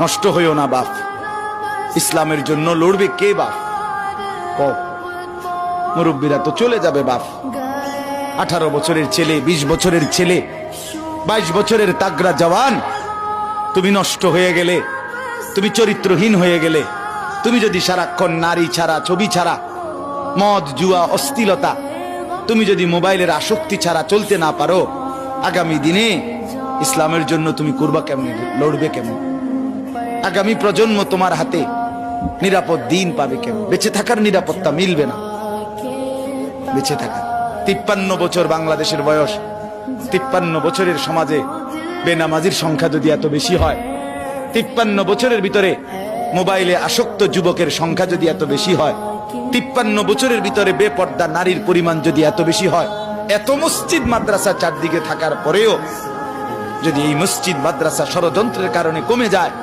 নষ্ট হইও না বাপ। ইসলামের জন্য লড়বে কে বাপ? মুরব্বীরা তো চলে যাবে বাপ। 18 বছরের ছেলে, 20 বছরের ছেলে, 22 বছরের তাগড়া জওয়ান, তুমি নষ্ট হয়ে গেলে, তুমি চরিত্রহীন হয়ে গেলে, তুমি যদি সারাক্ষণ নারী ছাড়া, ছবি ছাড়া, মদ জুয়া অশ্লীলতা, তুমি যদি মোবাইলের আসক্তি ছাড়া চলতে না পারো, আগামী দিনে ইসলামের জন্য তুমি করবা কেমনে, লড়বে কেমন? আগামী প্রজন্ম তোমার হাতে নিরাপদ দিন পাবে কেমন? বেঁচে থাকার নিরাপত্তা মিলবে না। বেঁচে থাকা 53 বছর বাংলাদেশের বয়স, 53 বছরের সমাজে বেনামাজির সংখ্যা যদি এত বেশি হয়, 53 বছরের ভিতরে মোবাইলে আসক্ত যুবকের সংখ্যা যদি এত বেশি হয়, 53 বছরের ভিতরে বেপর্দা নারীর পরিমাণ যদি এত বেশি হয়, এত মসজিদ মাদ্রাসা চারদিকে থাকার পরেও যদি এই মসজিদ মাদ্রাসা ষড়যন্ত্রের কারণে কমে যায়,